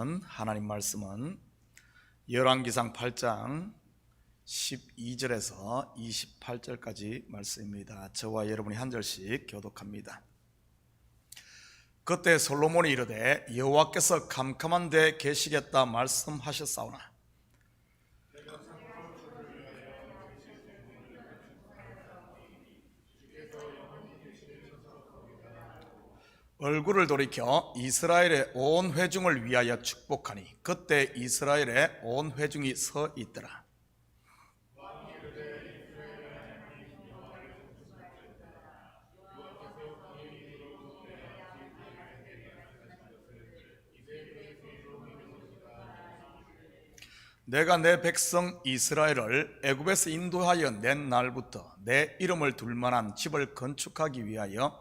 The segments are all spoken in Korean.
하나님 말씀은 열왕기상 8장 12절에서 28절까지 말씀입니다. 저와 여러분이 한 절씩 교독합니다. 그때 솔로몬이 이르되 여호와께서 캄캄한 데 계시겠다 말씀하셨사오나 얼굴을 돌이켜 이스라엘의 온 회중을 위하여 축복하니 그때 이스라엘의 온 회중이 서 있더라. 내가 내 백성 이스라엘을 애굽에서 인도하여 낸 날부터 내 이름을 둘 만한 집을 건축하기 위하여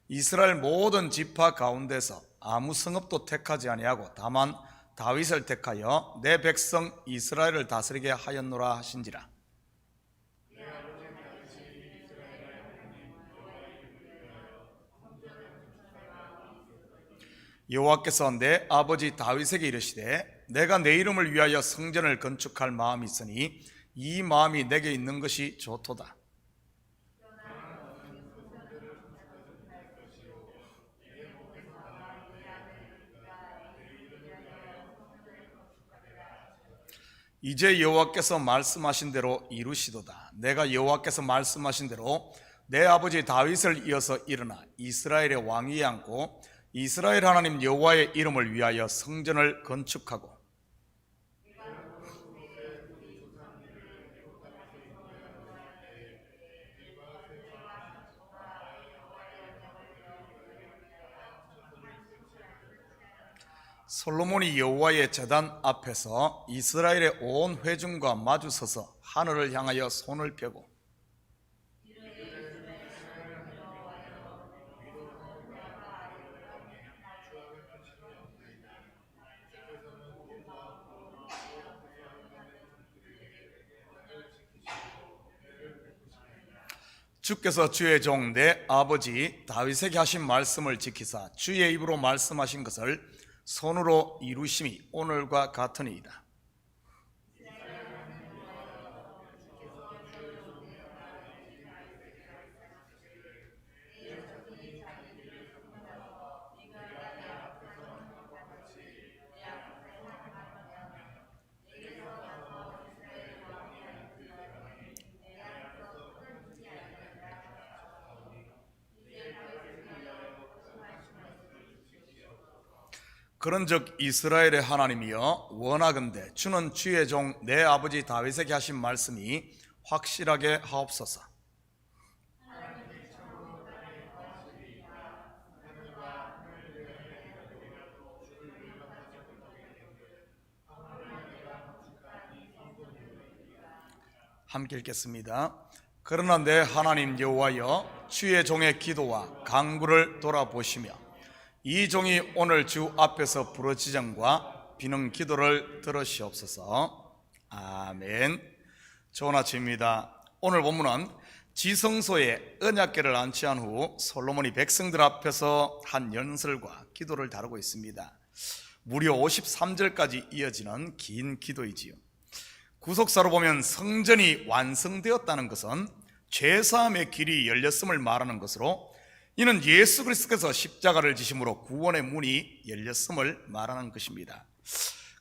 이스라엘 모든 지파 가운데서 아무 성읍도 택하지 아니하고 다만 다윗을 택하여 내 백성 이스라엘을 다스리게 하였노라 하신지라. 여호와께서 내 아버지 다윗에게 이르시되 내가 내 이름을 위하여 성전을 건축할 마음이 있으니 이 마음이 내게 있는 것이 좋도다. 이제 여호와께서 말씀하신 대로 이루시도다. 내가 여호와께서 말씀하신 대로 내 아버지 다윗을 이어서 일어나 이스라엘의 왕위에 앉고 이스라엘 하나님 여호와의 이름을 위하여 성전을 건축하고 솔로몬이 여호와의 제단 앞에서 이스라엘의 온 회중과 마주서서 하늘을 향하여 손을 펴고 주께서 주의 종 내 아버지 다윗에게 하신 말씀을 지키사 주의 입으로 말씀하신 것을 손으로 이루심이 오늘과 같으니이다. 그런즉 이스라엘의 하나님이여 원하건대 주는 주의 종 내 아버지 다윗에게 하신 말씀이 확실하게 하옵소서. 함께 읽겠습니다. 그러나 내 하나님 여호와여 주의 종의 기도와 간구를 돌아보시며 이 종이 오늘 주 앞에서 부르짖음과 비는 기도를 들으시옵소서. 아멘. 좋은 아침입니다. 오늘 본문은 지성소에 언약궤를 안치한 후 솔로몬이 백성들 앞에서 한 연설과 기도를 다루고 있습니다. 무려 53절까지 이어지는 긴 기도이지요. 구속사로 보면 성전이 완성되었다는 것은 죄사함의 길이 열렸음을 말하는 것으로 이는 예수 그리스도께서 십자가를 지심으로 구원의 문이 열렸음을 말하는 것입니다.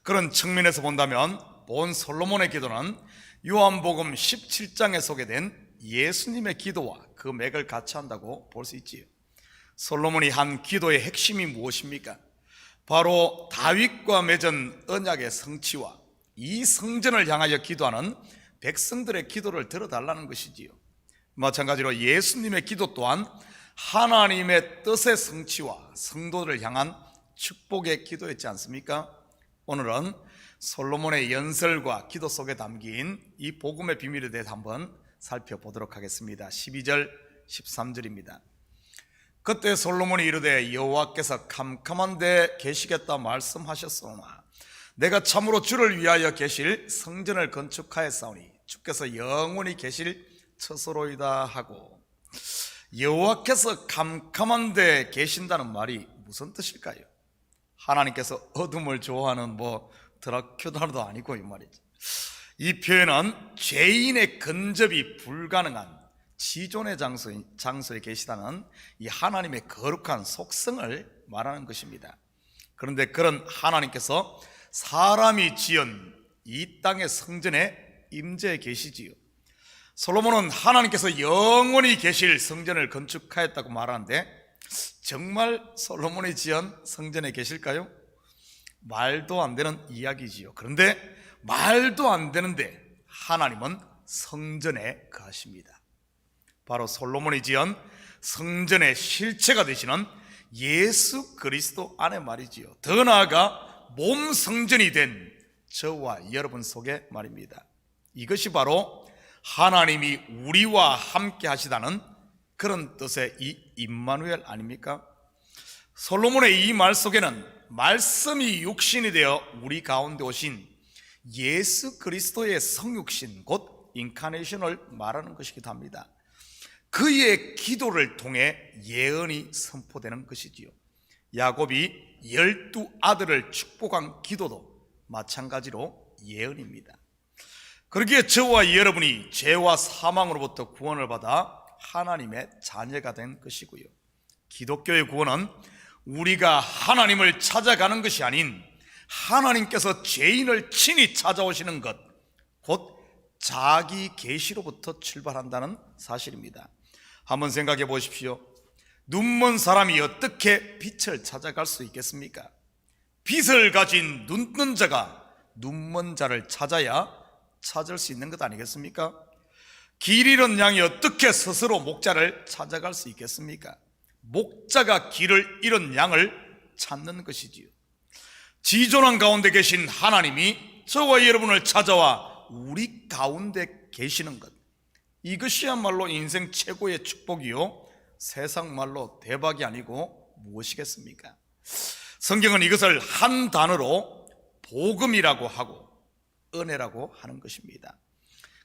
그런 측면에서 본다면 본 솔로몬의 기도는 요한복음 17장에 소개된 예수님의 기도와 그 맥을 같이 한다고 볼 수 있지요. 솔로몬이 한 기도의 핵심이 무엇입니까? 바로 다윗과 맺은 언약의 성취와 이 성전을 향하여 기도하는 백성들의 기도를 들어달라는 것이지요. 마찬가지로 예수님의 기도 또한 하나님의 뜻의 성취와 성도들을 향한 축복의 기도였지 않습니까? 오늘은 솔로몬의 연설과 기도 속에 담긴 이 복음의 비밀에 대해서 한번 살펴보도록 하겠습니다. 12절 13절입니다. 그때 솔로몬이 이르되 여호와께서 캄캄한 데 계시겠다 말씀하셨사오나 내가 참으로 주를 위하여 계실 성전을 건축하였사오니 주께서 영원히 계실 처소로이다 하고, 여호와께서 캄캄한 데 계신다는 말이 무슨 뜻일까요? 하나님께서 어둠을 좋아하는 드라큘라도 아니고 이 말이죠. 이 표현은 죄인의 근접이 불가능한 지존의 장소에 계시다는 이 하나님의 거룩한 속성을 말하는 것입니다. 그런데 그런 하나님께서 사람이 지은 이 땅의 성전에 임재해 계시지요. 솔로몬은 하나님께서 영원히 계실 성전을 건축하였다고 말하는데 정말 솔로몬이 지은 성전에 계실까요? 말도 안 되는 이야기지요. 그런데 말도 안 되는데 하나님은 성전에 거하십니다. 바로 솔로몬이 지은 성전의 실체가 되시는 예수 그리스도 안에 말이지요. 더 나아가 몸 성전이 된 저와 여러분 속에 말입니다. 이것이 바로 하나님이 우리와 함께 하시다는 그런 뜻의 이 임마누엘 아닙니까? 솔로몬의 이 말 속에는 말씀이 육신이 되어 우리 가운데 오신 예수 그리스도의 성육신 곧 인카네이션을 말하는 것이기도 합니다. 그의 기도를 통해 예언이 선포되는 것이지요. 야곱이 12아들을 축복한 기도도 마찬가지로 예언입니다. 그러기에 저와 여러분이 죄와 사망으로부터 구원을 받아 하나님의 자녀가 된 것이고요. 기독교의 구원은 우리가 하나님을 찾아가는 것이 아닌 하나님께서 죄인을 친히 찾아오시는 것, 곧 자기 계시로부터 출발한다는 사실입니다. 한번 생각해 보십시오. 눈먼 사람이 어떻게 빛을 찾아갈 수 있겠습니까? 빛을 가진 눈뜬 자가 눈먼 자를 찾아야 찾을 수 있는 것 아니겠습니까? 길 잃은 양이 어떻게 스스로 목자를 찾아갈 수 있겠습니까? 목자가 길을 잃은 양을 찾는 것이지요. 지존한 가운데 계신 하나님이 저와 여러분을 찾아와 우리 가운데 계시는 것, 이것이야말로 인생 최고의 축복이요 세상 말로 대박이 아니고 무엇이겠습니까? 성경은 이것을 한 단어로 복음이라고 하고 은혜라고 하는 것입니다.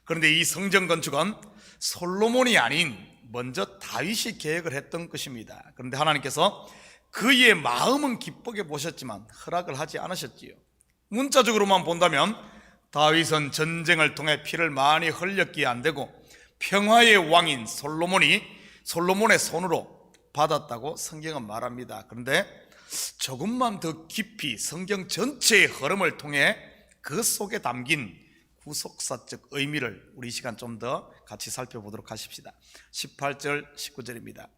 그런데 이 성전 건축은 솔로몬이 아닌 먼저 다윗이 계획을 했던 것입니다. 그런데 하나님께서 그의 마음은 기쁘게 보셨지만 허락을 하지 않으셨지요. 문자적으로만 본다면 다윗은 전쟁을 통해 피를 많이 흘렸기에 안 되고 평화의 왕인 솔로몬의 손으로 받았다고 성경은 말합니다. 그런데 조금만 더 깊이 성경 전체의 흐름을 통해 그 속에 담긴 구속사적 의미를 우리 시간 좀 더 같이 살펴보도록 하십시다. 18절 19절입니다.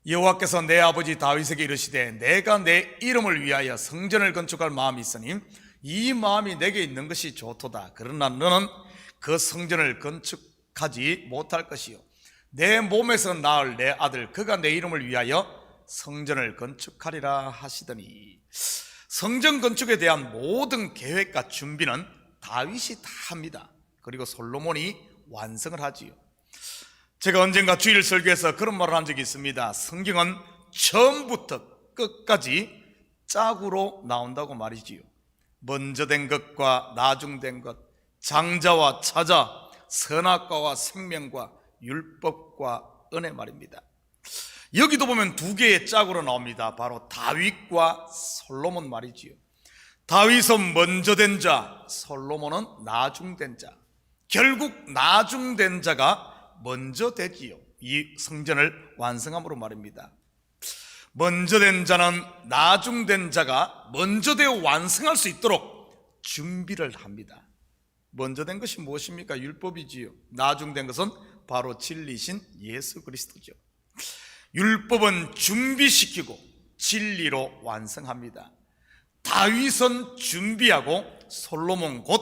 여호와께서 내 아버지 다윗에게 이르시되 내가 내 이름을 위하여 성전을 건축할 마음이 있으니 이 마음이 내게 있는 것이 좋도다. 그러나 너는 그 성전을 건축하지 못할 것이요 내 몸에서 낳을 내 아들 그가 내 이름을 위하여 성전을 건축하리라 하시더니, 성전 건축에 대한 모든 계획과 준비는 다윗이 다 합니다. 그리고 솔로몬이 완성을 하지요. 제가 언젠가 주일 설교에서 그런 말을 한 적이 있습니다. 성경은 처음부터 끝까지 짝으로 나온다고 말이지요. 먼저 된 것과 나중된 것, 장자와 차자, 선악과와 생명과 율법과 은혜 말입니다. 여기도 보면 두 개의 짝으로 나옵니다. 바로 다윗과 솔로몬 말이지요. 다윗은 먼저 된 자, 솔로몬은 나중된 자. 결국 나중된 자가 먼저 되지요. 이 성전을 완성함으로 말입니다. 먼저 된 자는 나중된 자가 먼저 되어 완성할 수 있도록 준비를 합니다. 먼저 된 것이 무엇입니까? 율법이지요. 나중된 것은 바로 진리신 예수 그리스도죠. 율법은 준비시키고 진리로 완성합니다. 다윗은 준비하고 솔로몬 곧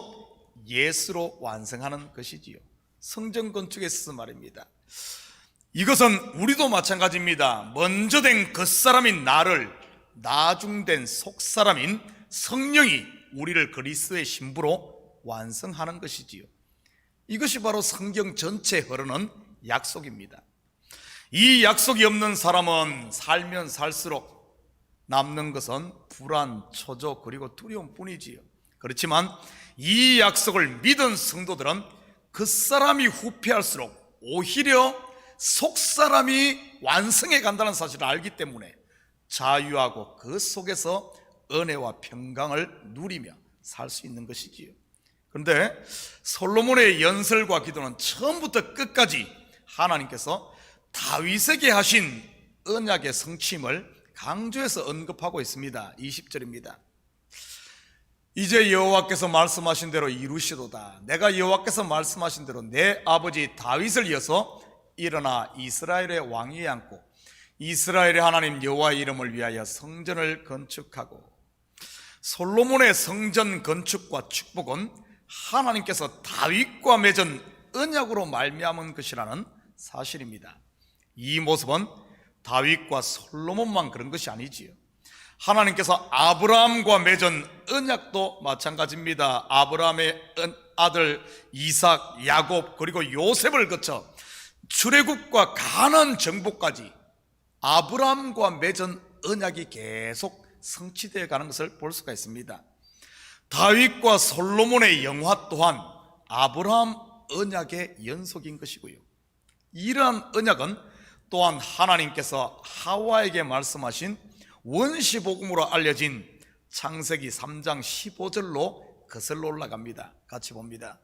예수로 완성하는 것이지요. 성전 건축에 있어서 말입니다. 이것은 우리도 마찬가지입니다. 먼저 된 겉사람인 나를 나중된 속사람인 성령이 우리를 그리스도의 신부로 완성하는 것이지요. 이것이 바로 성경 전체에 흐르는 약속입니다. 이 약속이 없는 사람은 살면 살수록 남는 것은 불안, 초조 그리고 두려움뿐이지요. 그렇지만 이 약속을 믿은 성도들은 그 사람이 후패할수록 오히려 속사람이 완성해 간다는 사실을 알기 때문에 자유하고 그 속에서 은혜와 평강을 누리며 살 수 있는 것이지요. 그런데 솔로몬의 연설과 기도는 처음부터 끝까지 하나님께서 다윗에게 하신 언약의 성취임을 강조해서 언급하고 있습니다. 20절입니다. 이제 여호와께서 말씀하신 대로 이루시도다. 내가 여호와께서 말씀하신 대로 내 아버지 다윗을 이어서 일어나 이스라엘의 왕위에 앉고 이스라엘의 하나님 여호와의 이름을 위하여 성전을 건축하고. 솔로몬의 성전 건축과 축복은 하나님께서 다윗과 맺은 언약으로 말미암은 것이라는 사실입니다. 이 모습은 다윗과 솔로몬만 그런 것이 아니지요. 하나님께서 아브라함과 맺은 언약도 마찬가지입니다. 아브라함의 아들 이삭, 야곱 그리고 요셉을 거쳐 출애굽과 가나안 정복까지 아브라함과 맺은 언약이 계속 성취되어 가는 것을 볼 수가 있습니다. 다윗과 솔로몬의 영화 또한 아브라함 언약의 연속인 것이고요. 이러한 언약은 또한 하나님께서 하와에게 말씀하신 원시복음으로 알려진 창세기 3장 15절로 거슬러 올라갑니다. 같이 봅니다.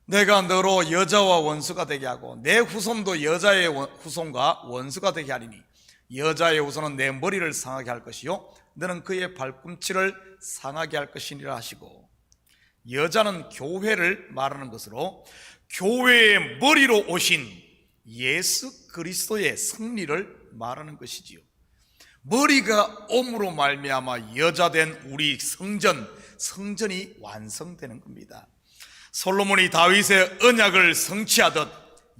내가 너로 여자와 원수가 되게 하고 내 후손도 여자의 후손과 원수가 되게 하리니 여자의 후손은 내 머리를 상하게 할 것이요 너는 그의 발꿈치를 상하게 할 것이니라 하시고, 여자는 교회를 말하는 것으로 교회의 머리로 오신 예수 그리스도의 승리를 말하는 것이지요. 머리가 옴으로 말미암아 여자된 우리 성전이 완성되는 겁니다. 솔로몬이 다윗의 언약을 성취하듯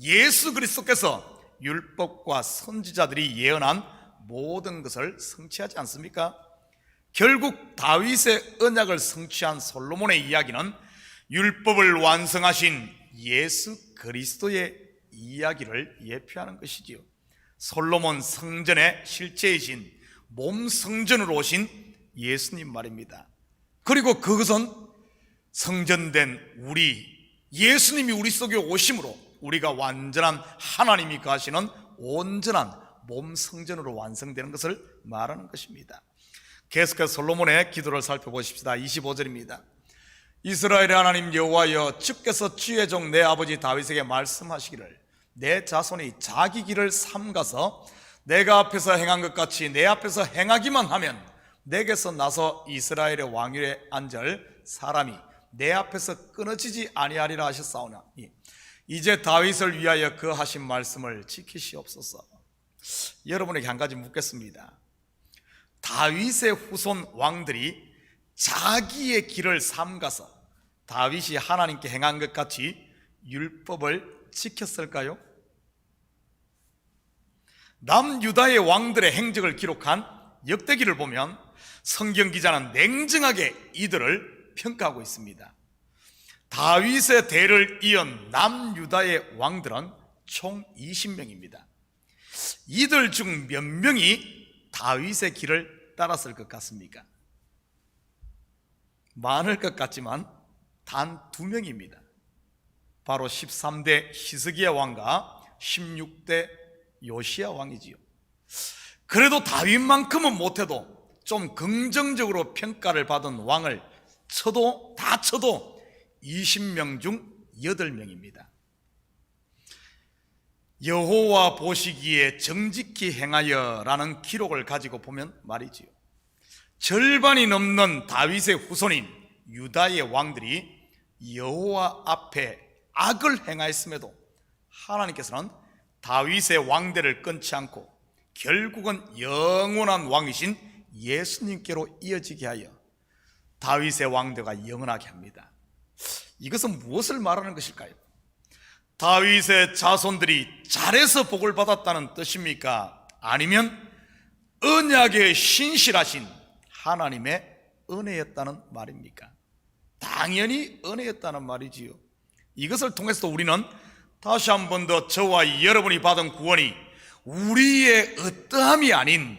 예수 그리스도께서 율법과 선지자들이 예언한 모든 것을 성취하지 않습니까? 결국 다윗의 언약을 성취한 솔로몬의 이야기는 율법을 완성하신 예수 그리스도의 이야기를 예표하는 것이지요. 솔로몬 성전의 실제이신 몸 성전으로 오신 예수님 말입니다. 그리고 그것은 성전된 예수님이 우리 속에 오심으로 우리가 완전한 하나님이 거하시는 온전한 몸 성전으로 완성되는 것을 말하는 것입니다. 계속해서 솔로몬의 기도를 살펴보십시다. 25절입니다. 이스라엘의 하나님 여호와여, 주께서 주의 종 내 아버지 다윗에게 말씀하시기를 내 자손이 자기 길을 삼가서 내가 앞에서 행한 것 같이 내 앞에서 행하기만 하면 내게서 나서 이스라엘의 왕위에 앉을 사람이 내 앞에서 끊어지지 아니하리라 하셨사오나 이제 다윗을 위하여 그 하신 말씀을 지키시옵소서. 여러분에게 한 가지 묻겠습니다. 다윗의 후손 왕들이 자기의 길을 삼가서 다윗이 하나님께 행한 것 같이 율법을 지켰을까요? 남유다의 왕들의 행적을 기록한 역대기를 보면 성경 기자는 냉정하게 이들을 평가하고 있습니다. 다윗의 대를 이은 남유다의 왕들은 총 20명입니다. 이들 중 몇 명이 다윗의 길을 따랐을 것 같습니까? 많을 것 같지만 단 2명입니다. 바로 13대 히스기야 왕과 16대 요시야 왕이지요. 그래도 다윗만큼은 못해도 좀 긍정적으로 평가를 받은 왕을 다 쳐도 20명 중 8명입니다. 여호와 보시기에 정직히 행하여 라는 기록을 가지고 보면 말이지요, 절반이 넘는 다윗의 후손인 유다의 왕들이 여호와 앞에 악을 행하였음에도 하나님께서는 다윗의 왕대를 끊지 않고 결국은 영원한 왕이신 예수님께로 이어지게 하여 다윗의 왕대가 영원하게 합니다. 이것은 무엇을 말하는 것일까요? 다윗의 자손들이 잘해서 복을 받았다는 뜻입니까? 아니면 언약에 신실하신 하나님의 은혜였다는 말입니까? 당연히 은혜였다는 말이지요. 이것을 통해서 우리는 다시 한 번 더 저와 여러분이 받은 구원이 우리의 어떠함이 아닌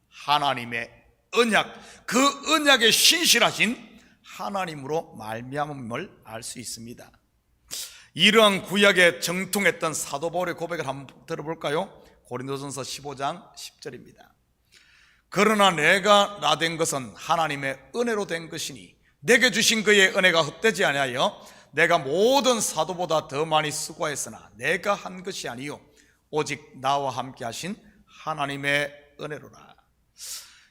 하나님의 언약, 그 언약에 신실하신 하나님으로 말미암음을 알 수 있습니다. 이러한 구약에 정통했던 사도 바울의 고백을 한번 들어볼까요? 고린도전서 15장 10절입니다. 그러나 내가 나 된 것은 하나님의 은혜로 된 것이니 내게 주신 그의 은혜가 헛되지 아니하여 내가 모든 사도보다 더 많이 수고했으나 내가 한 것이 아니요 오직 나와 함께 하신 하나님의 은혜로라.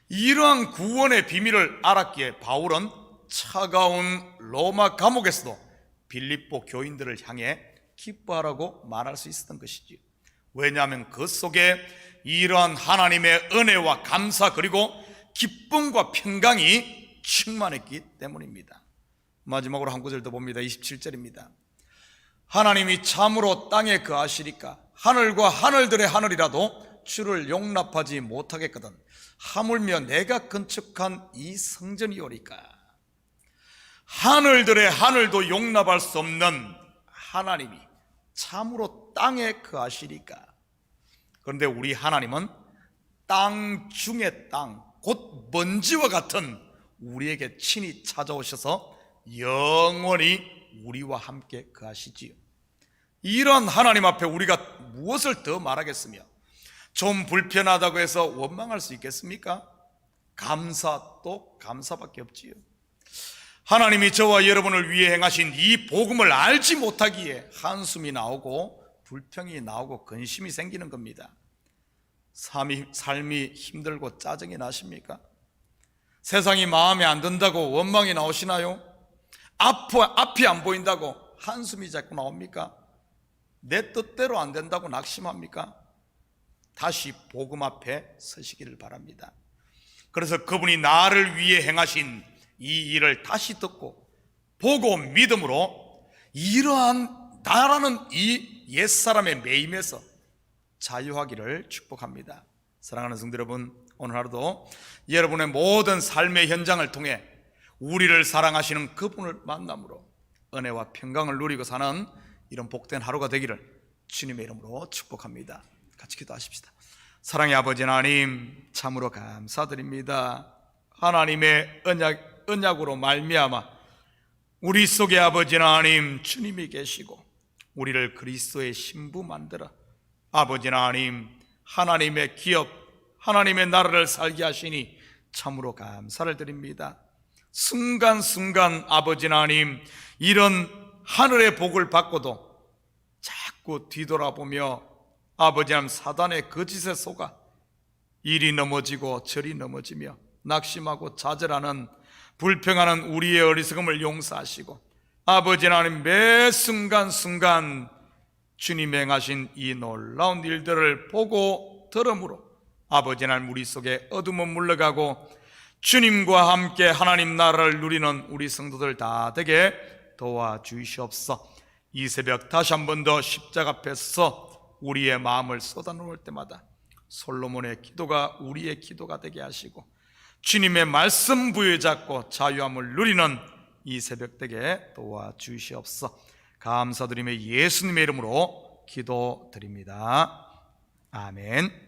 이러한 구원의 비밀을 알았기에 바울은 차가운 로마 감옥에서도 빌립보 교인들을 향해 기뻐하라고 말할 수 있었던 것이지요. 왜냐하면 그 속에 이러한 하나님의 은혜와 감사 그리고 기쁨과 평강이 충만했기 때문입니다. 마지막으로 한 구절 더 봅니다. 27절입니다. 하나님이 참으로 땅에 거하시리까 하늘과 하늘들의 하늘이라도 주를 용납하지 못하겠거든 하물며 내가 건축한 이 성전이오리까. 하늘들의 하늘도 용납할 수 없는 하나님이 참으로 땅에 거하시리까. 그런데 우리 하나님은 땅 중의 땅, 곧 먼지와 같은 우리에게 친히 찾아오셔서 영원히 우리와 함께 거하시지요. 이런 하나님 앞에 우리가 무엇을 더 말하겠으며 좀 불편하다고 해서 원망할 수 있겠습니까? 감사 또 감사밖에 없지요. 하나님이 저와 여러분을 위해 행하신 이 복음을 알지 못하기에 한숨이 나오고 불평이 나오고 근심이 생기는 겁니다. 삶이 힘들고 짜증이 나십니까? 세상이 마음에 안 든다고 원망이 나오시나요? 앞이 안 보인다고 한숨이 자꾸 나옵니까? 내 뜻대로 안 된다고 낙심합니까? 다시 복음 앞에 서시기를 바랍니다. 그래서 그분이 나를 위해 행하신 이 일을 다시 듣고 보고 믿음으로 이러한 나라는 이 옛사람의 매임에서 자유하기를 축복합니다. 사랑하는 성도 여러분, 오늘 하루도 여러분의 모든 삶의 현장을 통해 우리를 사랑하시는 그분을 만남으로 은혜와 평강을 누리고 사는 이런 복된 하루가 되기를 주님의 이름으로 축복합니다. 같이 기도하십시다. 사랑의 아버지 하나님, 참으로 감사드립니다. 하나님의 언약으로 말미암아 우리 속에 아버지 하나님 주님이 계시고 우리를 그리스도의 신부 만들어 아버지 하나님 하나님의 기업 하나님의 나라를 살게 하시니 참으로 감사를 드립니다. 순간순간 아버지 하나님 이런 하늘의 복을 받고도 자꾸 뒤돌아보며 아버지 하나님 사단의 거짓에 속아 이리 넘어지고 저리 넘어지며 낙심하고 좌절하는 불평하는 우리의 어리석음을 용서하시고 아버지 하나님 매 순간순간 주님 행하신 이 놀라운 일들을 보고 들음으로 아버지 하나님 우리 속에 어둠은 물러가고 주님과 함께 하나님 나라를 누리는 우리 성도들 다 되게 도와주시옵소서. 이 새벽 다시 한 번 더 십자가 앞에 서서 우리의 마음을 쏟아놓을 때마다 솔로몬의 기도가 우리의 기도가 되게 하시고 주님의 말씀 부여잡고 자유함을 누리는 이 새벽 되게 도와주시옵소서. 감사드리며 예수님의 이름으로 기도드립니다. 아멘.